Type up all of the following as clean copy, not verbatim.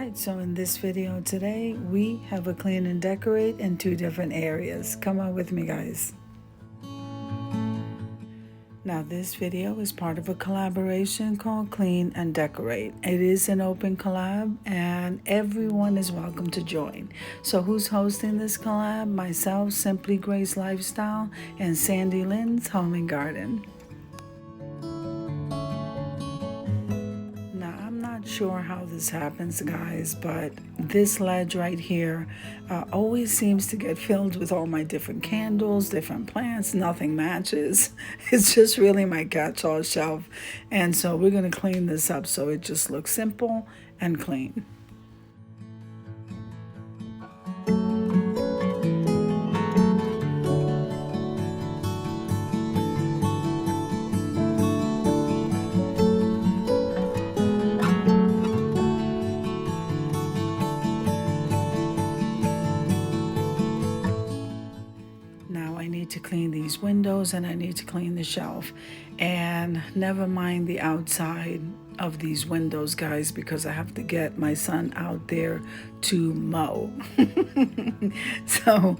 Alright, so in this video today, we have a clean and decorate in two different areas. Come on with me, guys. Now, this video is part of a collaboration called Clean and Decorate. It is an open collab and everyone is welcome to join. So who's hosting this collab? Myself, Simply Grace Lifestyle, and Sandy Lynn's Home and Garden. Now, I'm not sure how this happens, guys, but this ledge right here always seems to get filled with all my different candles, different plants. Nothing matches. It's just really my catch-all shelf. And so we're going to clean this up so it just looks simple and clean. To clean these windows and I need to clean the shelf, and never mind the outside of these windows, guys, because I have to get my son out there to mow. So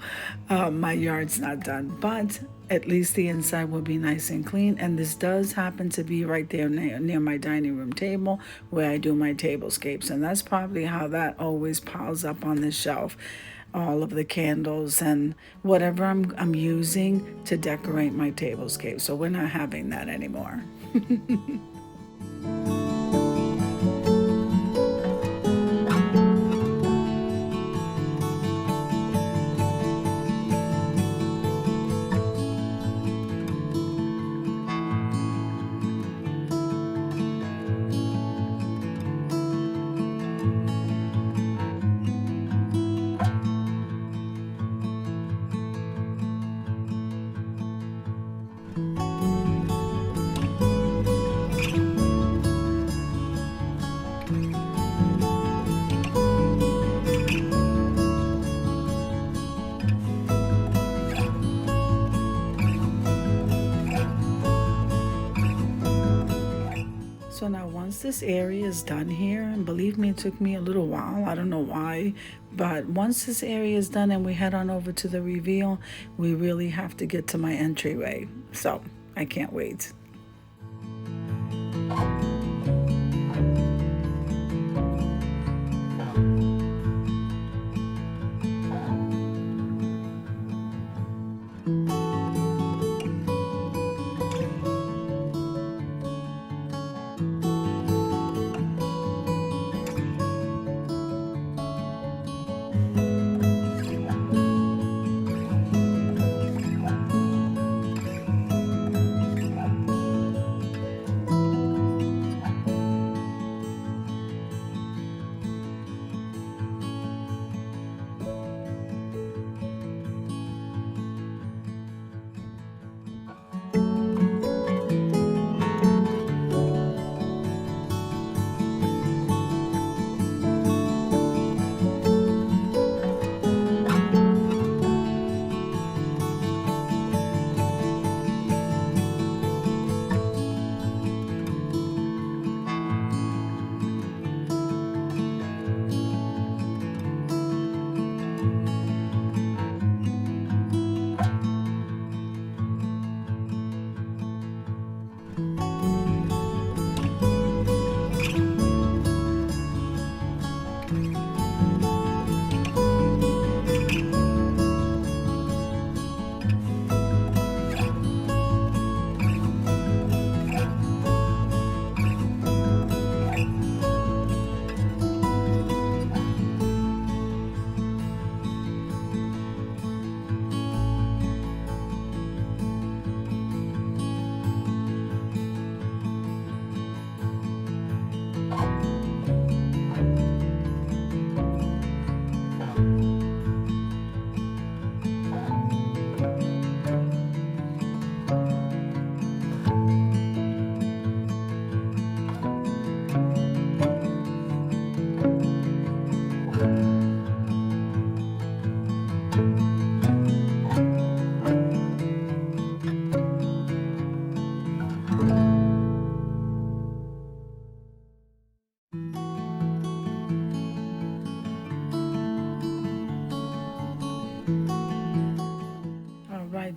my yard's not done, but at least the inside will be nice and clean. And this does happen to be right there near my dining room table where I do my tablescapes, and that's probably how that always piles up on this shelf. All of the candles and whatever I'm using to decorate my tablescape. So we're not having that anymore. So now once this area is done here, and believe me, it took me a little while, I don't know why, but once this area is done and we head on over to the reveal, we really have to get to my entryway. So I can't wait.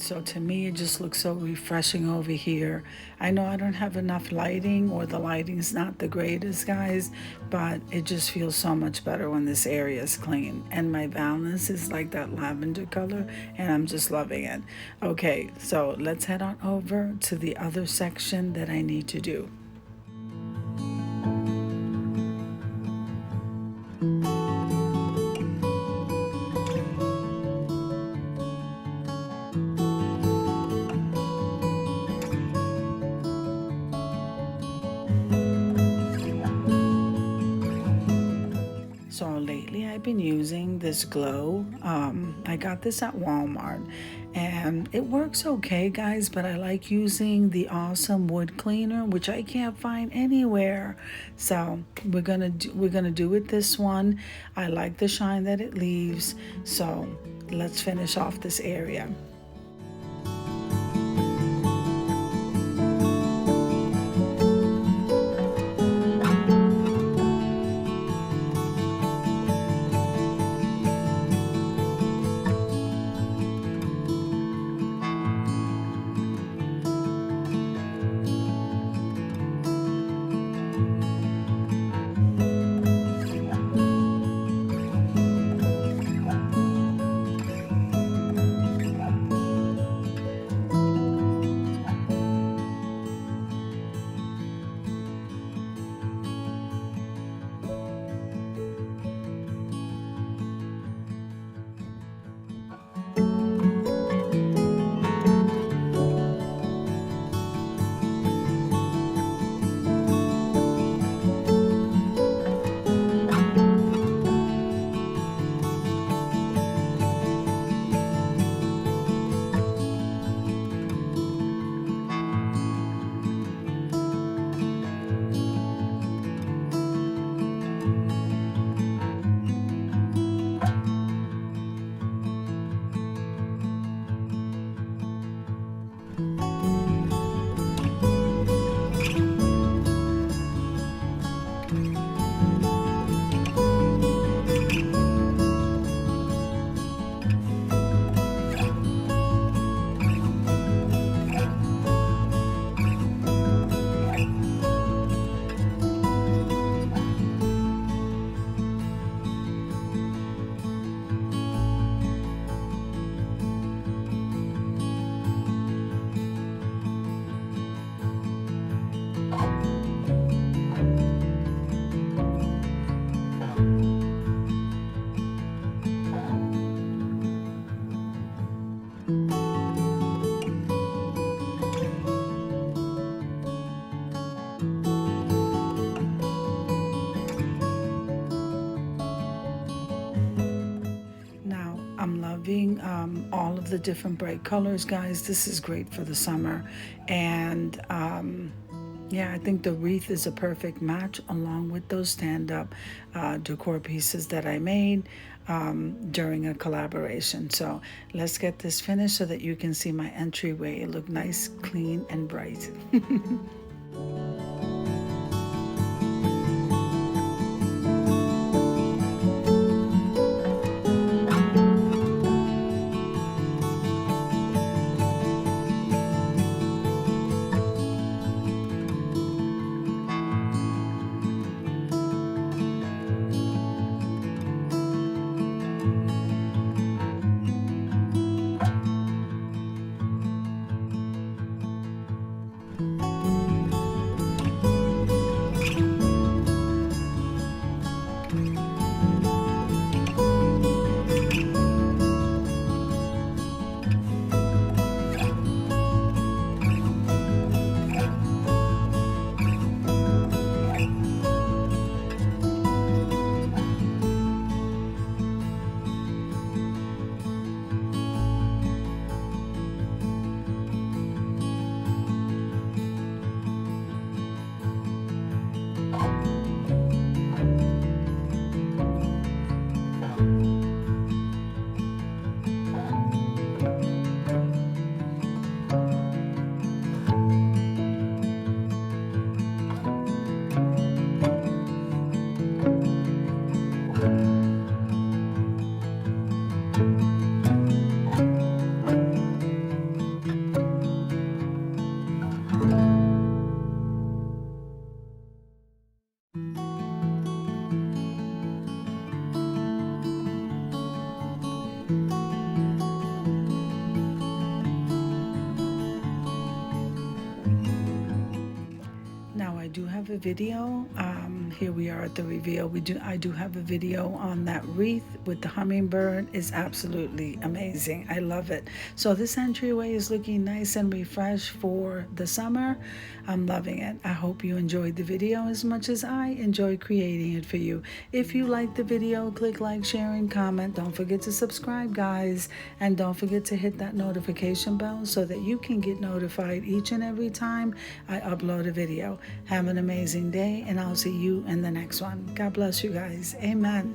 good. So to me, it just looks so refreshing over here. I know I don't have enough lighting, or the lighting's not the greatest, guys, but it just feels so much better when this area is clean. And my valance is like that lavender color, and I'm just loving it. Okay, so let's head on over to the other section that I need to do. So lately I've been using this glow. I got this at Walmart and it works okay, guys, but I like using the awesome wood cleaner, which I can't find anywhere. So we're gonna do it this one. I like the shine that it leaves. So let's finish off this area. I'm loving all of the different bright colors, guys. This is great for the summer. And yeah, I think the wreath is a perfect match along with those stand-up decor pieces that I made during a collaboration. So let's get this finished so that you can see my entryway. It looked nice, clean, and bright. have a video. Here we are at the reveal. I do have a video on that wreath with the hummingbird. It's absolutely amazing. I love it. So this entryway is looking nice and refreshed for the summer. I'm loving it. I hope you enjoyed the video as much as I enjoy creating it for you. If you like the video, click like, share, and comment. Don't forget to subscribe, guys, and don't forget to hit that notification bell so that you can get notified each and every time I upload a video. Have an amazing day, and I'll see you in the next one. God bless you guys. Amen.